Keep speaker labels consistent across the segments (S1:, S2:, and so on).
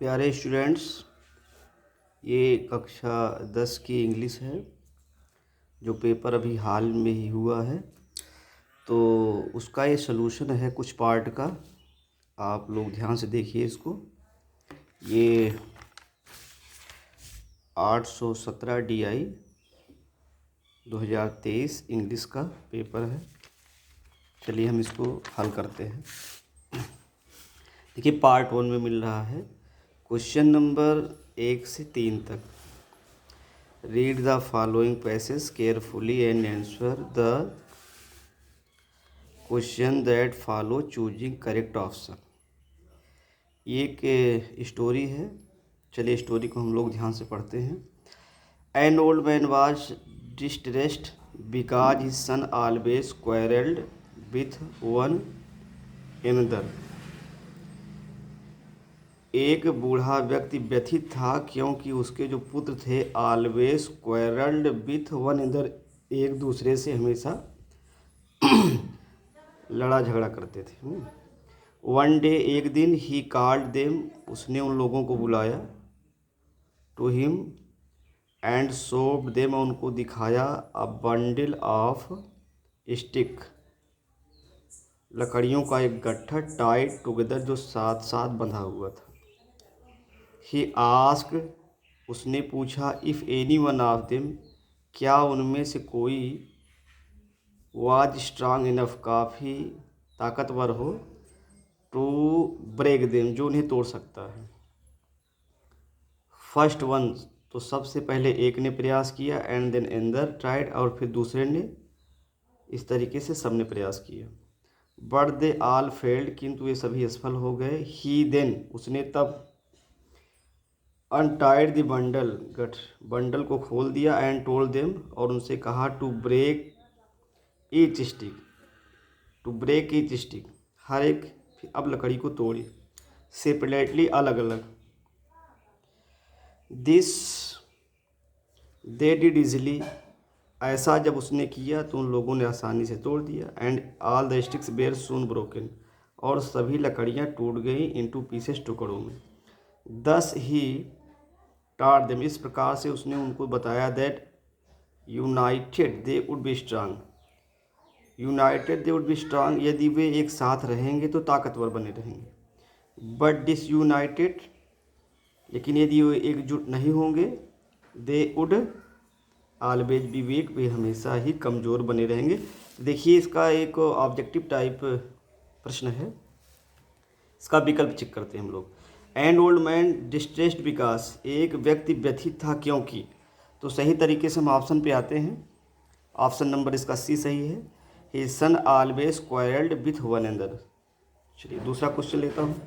S1: प्यारे स्टूडेंट्स, ये कक्षा 10 की इंग्लिश है जो पेपर अभी हाल में ही हुआ है। तो उसका ये सलूशन है कुछ पार्ट का। आप लोग ध्यान से देखिए इसको। ये 817 DI 2023 इंग्लिश का पेपर है। चलिए हम इसको हल करते हैं। देखिए पार्ट 1 में मिल रहा है क्वेश्चन नंबर 1 से 3 तक। Read the following passage carefully and answer the question that follow choosing correct option. ये एक स्टोरी है। चलिए स्टोरी को हम लोग ध्यान से पढ़ते हैं। An old man was distressed because his son always quarrelled with one another. एक बूढ़ा व्यक्ति व्यथित था क्योंकि उसके जो पुत्र थे always quarrelled with one another, एक दूसरे से हमेशा लड़ा झगड़ा करते थे। वन डे, एक दिन, ही कॉल्ड देम, उसने उन लोगों को बुलाया, टू हिम एंड शोव्ड देम, उनको दिखाया, अ बंडल ऑफ स्टिक, लकड़ियों का एक गट्ठा, टाइड टुगेदर, जो साथ साथ बंधा हुआ था। ही आस्क्ड, उसने पूछा, if any one of them, क्या उनमें से कोई, वाज स्ट्रांग इनफ, काफ़ी ताकतवर हो, टू ब्रेक देम, जो उन्हें तोड़ सकता है। फर्स्ट वन, तो सबसे पहले एक ने प्रयास किया, एंड देन अनदर ट्राइड, और फिर दूसरे ने। इस तरीके से सबने प्रयास किया। बट दे ऑल फेल्ड, किंतु ये सभी असफल हो गए। ही देन, उसने तब अनटाइड द बंडल, बंडल को खोल दिया, एंड टोल्ड देम, और उनसे कहा, to break each stick, to break each stick, हर एक, अब लकड़ी को तोड़ी, सेपरेटली, अलग अलग। दिस दे डिड इजली, ऐसा जब उसने किया तो उन लोगों ने आसानी से तोड़ दिया। And all the sticks were soon broken, और सभी लकड़ियाँ टूट गई इनटू पीसेस, टुकड़ों में। दस ही टाट देम, इस प्रकार से उसने उनको बताया, that United they would be strong, United they would be strong, यदि वे एक साथ रहेंगे तो ताकतवर बने रहेंगे। बट डिसयूनाइटेड, लेकिन यदि वे एकजुट नहीं होंगे, they would always be weak, वे हमेशा ही कमज़ोर बने रहेंगे। देखिए इसका एक ऑब्जेक्टिव टाइप प्रश्न है, इसका विकल्प चेक करते हैं हम लोग। And old man distressed because, एक व्यक्ति व्यथित था क्योंकि, तो सही तरीके से हम ऑप्शन पे आते हैं। ऑप्शन नंबर इसका सी सही है। His son always quarrelled with one another. चलिए दूसरा क्वेश्चन लेता हूँ।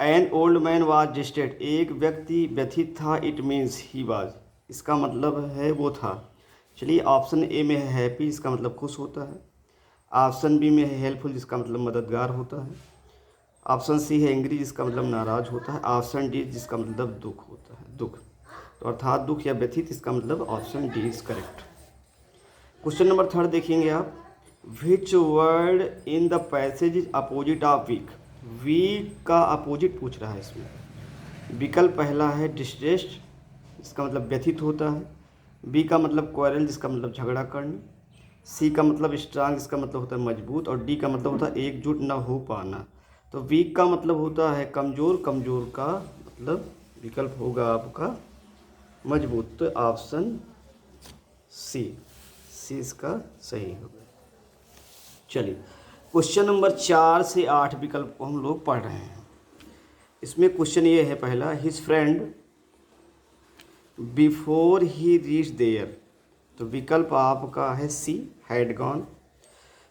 S1: An old man was distressed, एक व्यक्ति व्यथित था, इट मीन्स ही वाज, इसका मतलब है वो था। चलिए ऑप्शन ए में है हैप्पी, इसका मतलब खुश होता है। ऑप्शन बी में है हेल्पफुल, जिसका मतलब मददगार होता है। ऑप्शन सी है एंग्री, जिसका मतलब नाराज होता है। ऑप्शन डी जिसका मतलब दुख होता है, दुख, तो अर्थात दुख या व्यथित, इसका मतलब option D is correct. Question number 3 देखेंगे आप। Which word in the passage is opposite of weak, weak का अपोजिट पूछ रहा है इसमें। विकल्प पहला है डिस्ट्रेस्ड, इसका मतलब व्यथित होता है। बी का मतलब क्वारल, जिसका मतलब झगड़ा करना। सी का मतलब स्ट्रांग, जिसका मतलब होता है मजबूत। और डी का मतलब होता है एकजुट न हो पाना। तो वीक का मतलब होता है कमज़ोर, कमज़ोर का मतलब विकल्प होगा आपका मजबूत। तो ऑप्शन सी, सी इसका सही होगा। चलिए क्वेश्चन नंबर 4 से 8 विकल्प को हम लोग पढ़ रहे हैं। इसमें क्वेश्चन ये है पहला, his friend before he reach there, तो विकल्प आपका है सी, हैड गॉन,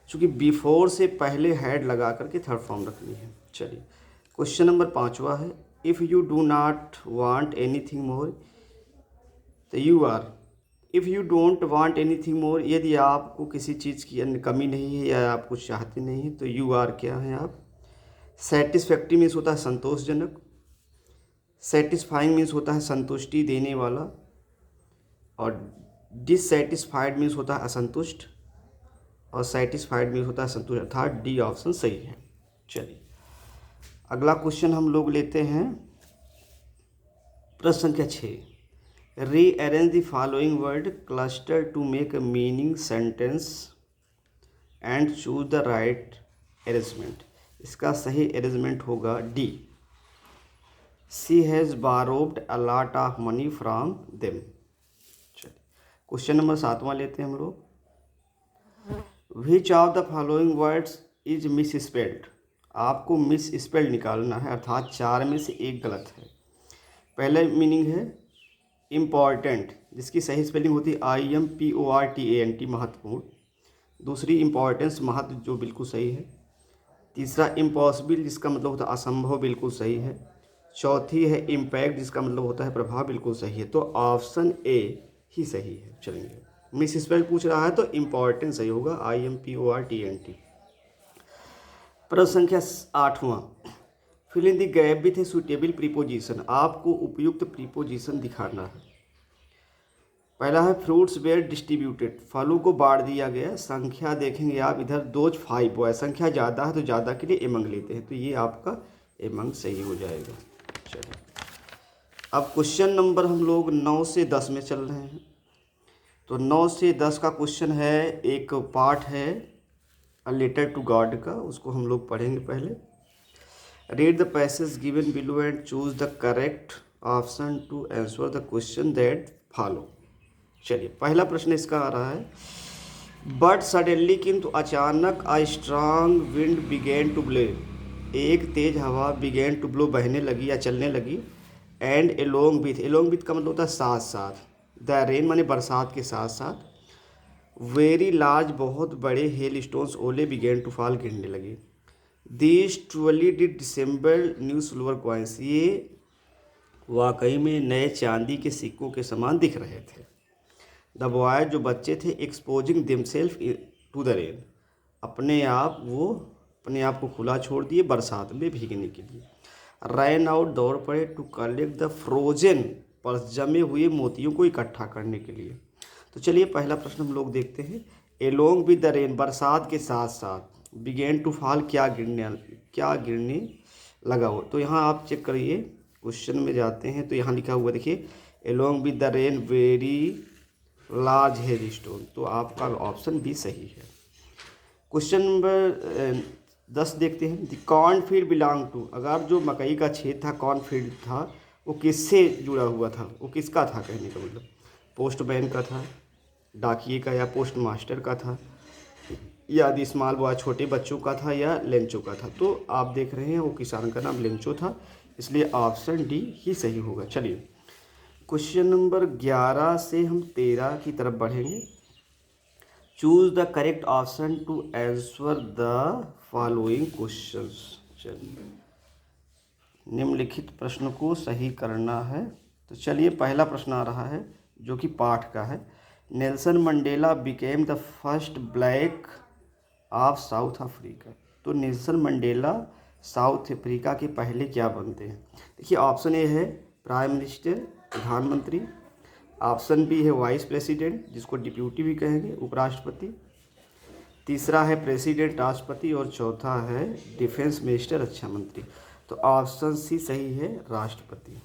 S1: चूँकि बिफोर से पहले हैड लगा करके थर्ड फॉर्म रखनी है। चलिए क्वेश्चन नंबर 5वां है, if you do not want anything more, तो you are, if you don't want anything more, यदि आपको किसी चीज़ की अन्य कमी नहीं है या आप कुछ चाहते नहीं हैं, तो यू आर क्या है आप। सेटिस्फैक्ट्री मीन्स होता है संतोषजनक। सेटिस्फाइंग मीन्स होता है संतुष्टि देने वाला। और डिससेटिस्फाइड मीन्स होता है असंतुष्ट। और सेटिस्फाइड मीन्स होता है संतुष्ट, अर्थात डी ऑप्शन सही है। चलिए अगला क्वेश्चन हम लोग लेते हैं प्रश्न संख्या 6। Rearrange the following word cluster to make a meaning sentence and choose the right arrangement. इसका सही अरेंजमेंट होगा D, she has borrowed a lot of money from them. चलिए क्वेश्चन नंबर 7वां लेते हैं हम लोग। Which of the following words is misspelled. आपको मिस स्पेल्ड निकालना है, अर्थात 4 में से एक गलत है। पहला मीनिंग है इम्पॉर्टेंट, जिसकी सही स्पेलिंग होती है IMPORTANT, महत्वपूर्ण। दूसरी इम्पॉर्टेंस, महत्व, जो बिल्कुल सही है। तीसरा इम्पॉसिबल, जिसका मतलब होता है असंभव, बिल्कुल सही है। चौथी है इम्पैक्ट, जिसका मतलब होता है प्रभाव, बिल्कुल सही है। तो ऑप्शन ए ही सही है। चलेंगे, मिस स्पेल पूछ रहा है तो इम्पॉर्टेंट सही होगा, IMPORTANT। प्रश्न संख्या 8वां। Fill in the gap with a suitable preposition. आपको उपयुक्त प्रीपोजिशन दिखाना है। पहला है फ्रूट्स वेयर डिस्ट्रीब्यूटेड, फलों को बांट दिया गया। संख्या देखेंगे आप इधर 2 5 बॉय, संख्या ज़्यादा है तो ज़्यादा के लिए एमंग लेते हैं, तो ये आपका एमंग सही हो जाएगा। चलिए अब क्वेश्चन नंबर हम लोग 9 से 10 में चल रहे हैं। तो 9 से 10 का क्वेश्चन है, एक पार्ट है अ लेटर टू गॉड का, उसको हम लोग पढ़ेंगे पहले। Read the passage given below and choose the correct option to answer the question that follow. चलिए पहला प्रश्न इसका आ रहा है, बट सडनली, किंतु अचानक, आ स्ट्रांग विंड बिगेन टू ब्ले, एक तेज हवा, बिगेन टू ब्लो, बहने लगी या चलने लगी, एंड एलोंग विथ का मतलब होता है साथ साथ, द रेन माने बरसात के साथ साथ, वेरी लार्ज, बहुत बड़े, हेल स्टोन्स, ओले, बिगेन टू फॉल, गिरने लगे। This truly did dissemble new silver coins, ये वाकई में नए चांदी के सिक्कों के समान दिख रहे थे। द बॉय, जो बच्चे थे, exposing themselves to the rain, अपने आप को खुला छोड़ दिए बरसात में भीगने के लिए। रैन आउट, दौड़ पड़े, to collect the frozen pearls, जमे हुए मोतियों को इकट्ठा करने के लिए। तो चलिए पहला प्रश्न हम लोग देखते हैं। एलोंग विद द रेन, बरसात के साथ साथ, बिगेन टू फॉल, क्या गिरने लगा हो। तो यहाँ आप चेक करिए, क्वेश्चन में जाते हैं तो यहाँ लिखा हुआ देखिए, along with the rain very large hello stone, तो आपका ऑप्शन बी सही है। क्वेश्चन नंबर 10 देखते हैं। द कॉर्नफील्ड बिलोंग टू, अगर जो मकई का खेत था, कॉर्नफील्ड था, वो किससे जुड़ा हुआ था, वो किसका था, कहने का मतलब पोस्टमैन का था, डाकिए का, या पोस्ट मास्टर का था, या द स्मॉल बॉय, छोटे बच्चों का था, या लेंचो का था। तो आप देख रहे हैं वो किसान का नाम लेंचो था, इसलिए ऑप्शन डी ही सही होगा। चलिए क्वेश्चन नंबर 11 से हम 13 की तरफ बढ़ेंगे। Choose the correct option to answer the following questions. चलिए निम्नलिखित प्रश्न को सही करना है। तो चलिए पहला प्रश्न आ रहा है जो कि पाठ का है। Nelson Mandela became the first black of south Africa. तो नेल्सन मंडेला साउथ अफ्रीका के पहले क्या बनते हैं। देखिए ऑप्शन ए है प्राइम मिनिस्टर, प्रधानमंत्री। ऑप्शन बी है वाइस प्रेसिडेंट, जिसको डिप्यूटी भी कहेंगे, उपराष्ट्रपति। तीसरा है प्रेसिडेंट, राष्ट्रपति। और चौथा है डिफेंस मिनिस्टर, रक्षा मंत्री। तो ऑप्शन सी सही है, राष्ट्रपति।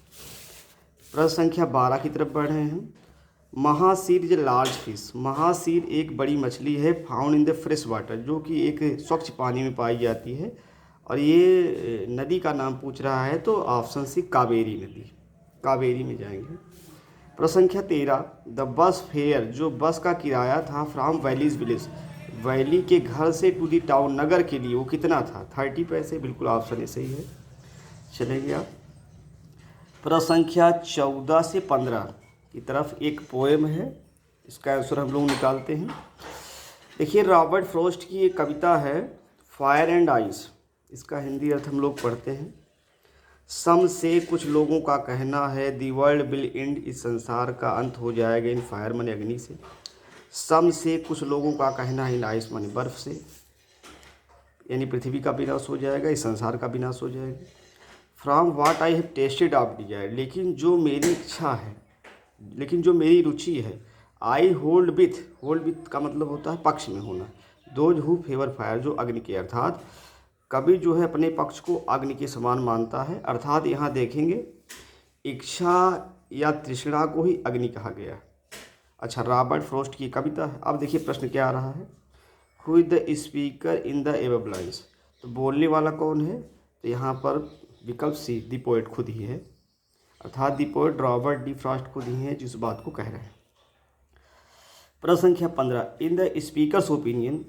S1: प्रश्न संख्या 12 की तरफ बढ़ रहे हैं। Mahseer is large fish, mahseer एक बड़ी मछली है, found in the fresh water, जो कि एक स्वच्छ पानी में पाई जाती है। और ये नदी का नाम पूछ रहा है, तो ऑप्शन सी कावेरी नदी, कावेरी में जाएंगे। प्रश्न संख्या 13, द बस फेयर, जो बस का किराया था, फ्रॉम वैलीज विलेज, वैली के घर से टू दी टाउन, नगर के लिए, वो कितना था, 30 पैसे। बिल्कुल ऑप्शन ए सही है। चलेंगे आप प्रश्न संख्या 14 से 15 की तरफ। एक पोएम है, इसका आंसर हम लोग निकालते हैं। देखिए रॉबर्ट फ्रॉस्ट की एक कविता है फायर एंड आइस, इसका हिंदी अर्थ हम लोग पढ़ते हैं। सम से, कुछ लोगों का कहना है, दी वर्ल्ड विल एंड, इस संसार का अंत हो जाएगा, इन फायर माने अग्नि से। सम से, कुछ लोगों का कहना है, इन आइस माने बर्फ से, यानी पृथ्वी का विनाश हो जाएगा, इस संसार का विनाश हो जाएगा। From what I have tasted of desire, लेकिन जो मेरी इच्छा है, लेकिन जो मेरी रुचि है, आई होल्ड विथ का मतलब होता है पक्ष में होना, दोज हु फेवर फायर, जो अग्नि के, अर्थात कवि जो है अपने पक्ष को अग्नि के समान मानता है, अर्थात यहाँ देखेंगे इच्छा या तृष्णा को ही अग्नि कहा गया है। अच्छा, रॉबर्ट फ्रॉस्ट की कविता है। अब देखिए प्रश्न क्या आ रहा है, who is the speaker in the above lines, तो बोलने वाला कौन है, तो यहाँ पर विकल्प सी दी पोएट खुद ही है, अर्थात दी पोएट रॉबर्ट डी फ्रॉस्ट खुद ही है जिस बात को कह रहे हैं। प्रश्न संख्या 15, in the speakers opinion,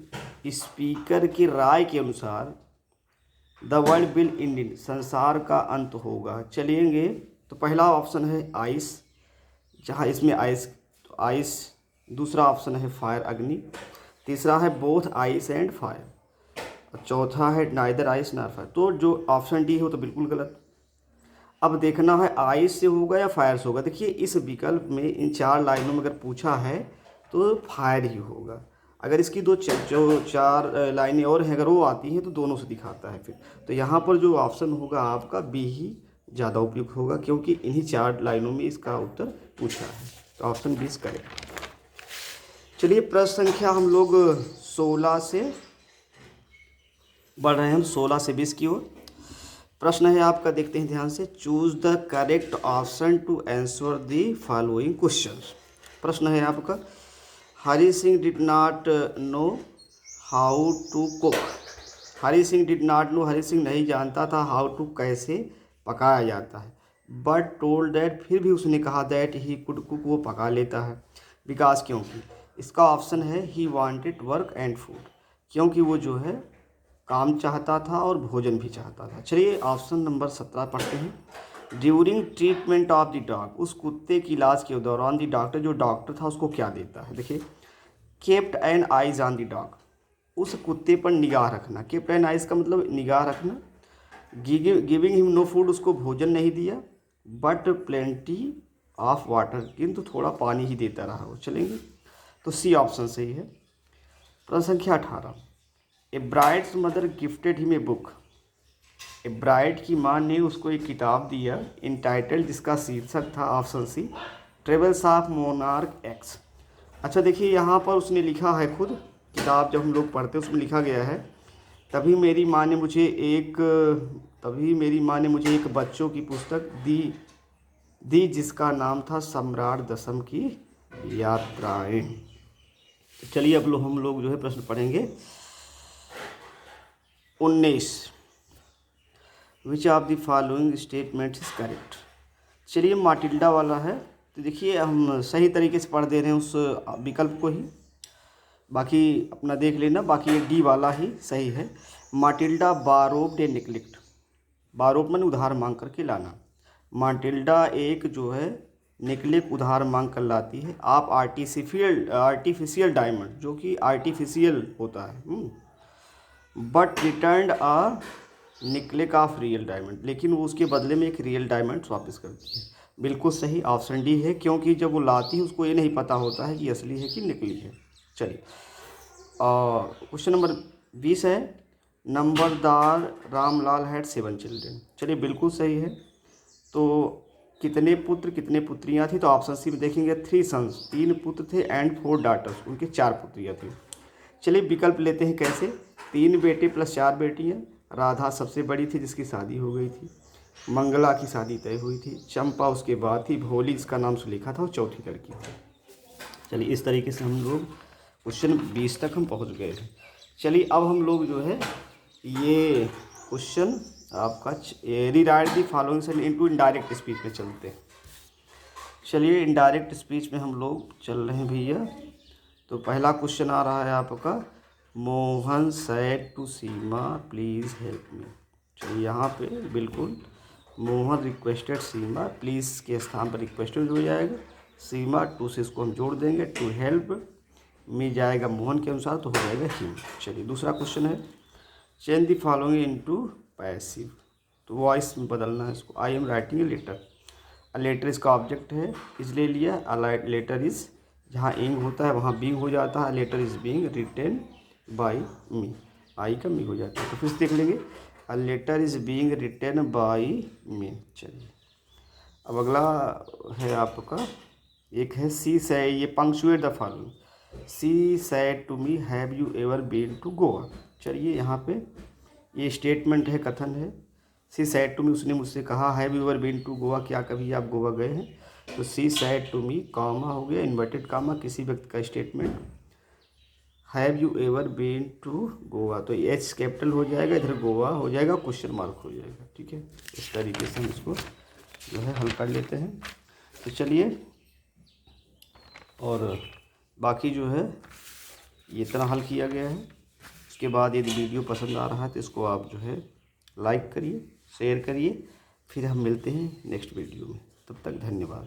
S1: speaker की राय के अनुसार द वर्ल्ड विल एंड, संसार का अंत होगा। चलिएंगे, तो पहला ऑप्शन है आइस, जहाँ इसमें आइस, तो आइस। दूसरा ऑप्शन है फायर, अग्नि। तीसरा है बोथ आइस एंड फायर, और चौथा है नाइदर आइस नॉर फायर। तो जो ऑप्शन डी हो तो बिल्कुल गलत। अब देखना है आइस से होगा या फायर से होगा। देखिए इस विकल्प में इन 4 लाइनों में अगर पूछा है तो फायर ही होगा। अगर इसकी जो 4 लाइनें और हैं अगर वो आती हैं तो दोनों से दिखाता है फिर। तो यहाँ पर जो ऑप्शन होगा आपका बी ही ज़्यादा उपयुक्त होगा, क्योंकि इन्हीं 4 लाइनों में इसका उत्तर पूछा है। तो ऑप्शन 20 करेक्ट। चलिए प्रश्न संख्या हम लोग 16 से बढ़ रहे हैं, हम 16 से 20 की ओर। प्रश्न है आपका, देखते हैं ध्यान से, choose the correct option to answer the following question. प्रश्न है आपका, Hari Singh did not know how to cook. Hari Singh did not know, Hari Singh नहीं जानता था हाउ टू, कैसे पकाया जाता है। बट टोल्ड दैट, फिर भी उसने कहा दैट ही कुड कुक, वो पका लेता है। बिकॉज, क्योंकि। इसका ऑप्शन है he wanted work and food, क्योंकि वो जो है काम चाहता था और भोजन भी चाहता था। चलिए ऑप्शन नंबर 17 पढ़ते हैं। During treatment of the dog, उस कुत्ते की इलाज के दौरान द डॉक्टर, जो डॉक्टर था उसको क्या देता है। देखिए, kept an eyes on the dog, उस कुत्ते पर निगाह रखना। केप्ट एन आइज का मतलब निगाह रखना। गिविंग हिम नो फूड, उसको भोजन नहीं दिया। बट प्लेंटी ऑफ वाटर, किंतु थोड़ा पानी ही देता रहा वो। चलेंगे, तो सी ऑप्शन सही है। प्रश्न संख्या 18, a bride's mother gifted him a book. A bride की माँ ने उसको एक किताब दिया, इंटाइटल्ड, जिसका शीर्षक था option C travels of monarch X. अच्छा देखिए, यहाँ पर उसने लिखा है खुद, किताब जब हम लोग पढ़ते हैं उसमें लिखा गया है, तभी मेरी माँ ने मुझे एक बच्चों की पुस्तक दी जिसका नाम था सम्राट दशम की यात्राएं। चलिए अब हम लोग जो है प्रश्न पढ़ेंगे 19, विच of the following statement is correct. चलिए माटिल्डा वाला है, तो देखिए हम सही तरीके से पढ़ दे रहे हैं उस विकल्प को ही, बाकी अपना देख लेना। बाकी ये डी वाला ही सही है। माटिल्डा बारोब डे निकलिक्ट, बारोब मन उधार मांग करके लाना। माटिल्डा एक जो है निकलिक उधार मांग कर लाती है। आप आर्टिफिशियल डायमंड, जो कि आर्टिफिशियल होता है, but return a necklace of real diamond, लेकिन वो उसके बदले में एक रियल डायमंड वापस करती है। बिल्कुल सही ऑप्शन डी है, क्योंकि जब वो लाती है उसको ये नहीं पता होता है कि असली है कि नकली है। चलिए क्वेश्चन नंबर 20 है, नंबरदार रामलाल हैड 7 चिल्ड्रन। चलिए बिल्कुल सही है। तो कितने पुत्र कितने पुत्रियां थी, तो ऑप्शन सी में देखेंगे 3 सन्स, 3 पुत्र थे, एंड 4 डाटर्स, उनके 4 पुत्रियां थी। चलिए विकल्प लेते हैं कैसे, 3 बेटे प्लस 4 बेटियां। राधा सबसे बड़ी थी जिसकी शादी हो गई थी, मंगला की शादी तय हुई थी, चंपा उसके बाद थी, भोली जिसका नाम सुलेखा था, वो चौथी लड़की थी। चलिए इस तरीके से हम लोग क्वेश्चन 20 तक हम पहुंच गए हैं। चलिए अब हम लोग जो है ये क्वेश्चन आपका rewrite the following sentence into indirect speech में चलते हैं। चलिए इनडायरेक्ट स्पीच में हम लोग चल रहे हैं भैया। तो पहला क्वेश्चन आ रहा है आपका, Mohan said to Seema please help me. चलिए यहाँ पे बिल्कुल मोहन रिक्वेस्टेड सीमा, प्लीज़ के स्थान पर रिक्वेस्टेड हो जाएगा। सीमा टू से इसको हम जोड़ देंगे, टू हेल्प मी जाएगा मोहन के अनुसार, तो हो जाएगा हिम। चलिए दूसरा क्वेश्चन है, change the following into passive, तो वॉइस में बदलना है इसको। I am writing a letter, letter इसका ऑब्जेक्ट है इसलिए लिया। लेटर इज़, जहाँ इंग होता है वहाँ बींग हो जाता है। Letter is being written by me, I का मी हो जाता है। तो फिर से देख लेंगे, a letter is being written by me. चलिए अब अगला है आपका, एक है सी से, ये punctuate the following. She said to me have you ever been to Goa. चलिए यहाँ पे ये स्टेटमेंट है, कथन है। सी सैड टू मी, उसने मुझसे कहा, have you ever been to Goa, क्या कभी आप गोवा गए हैं। तो she said to me, comma हो गया, इन्वर्टेड कॉमा, किसी व्यक्ति का statement. Have you ever been to Goa, तो एच कैपिटल हो जाएगा, इधर गोवा हो जाएगा, क्वेश्चन मार्क हो जाएगा। ठीक है, इस तरीके से हम इसको जो है हल कर लेते हैं। तो चलिए, और बाकी जो है ये इतना हल किया गया है। उसके बाद यदि वीडियो पसंद आ रहा है तो इसको आप जो है लाइक करिए, शेयर करिए। फिर हम मिलते हैं नेक्स्ट वीडियो में, तब तक धन्यवाद।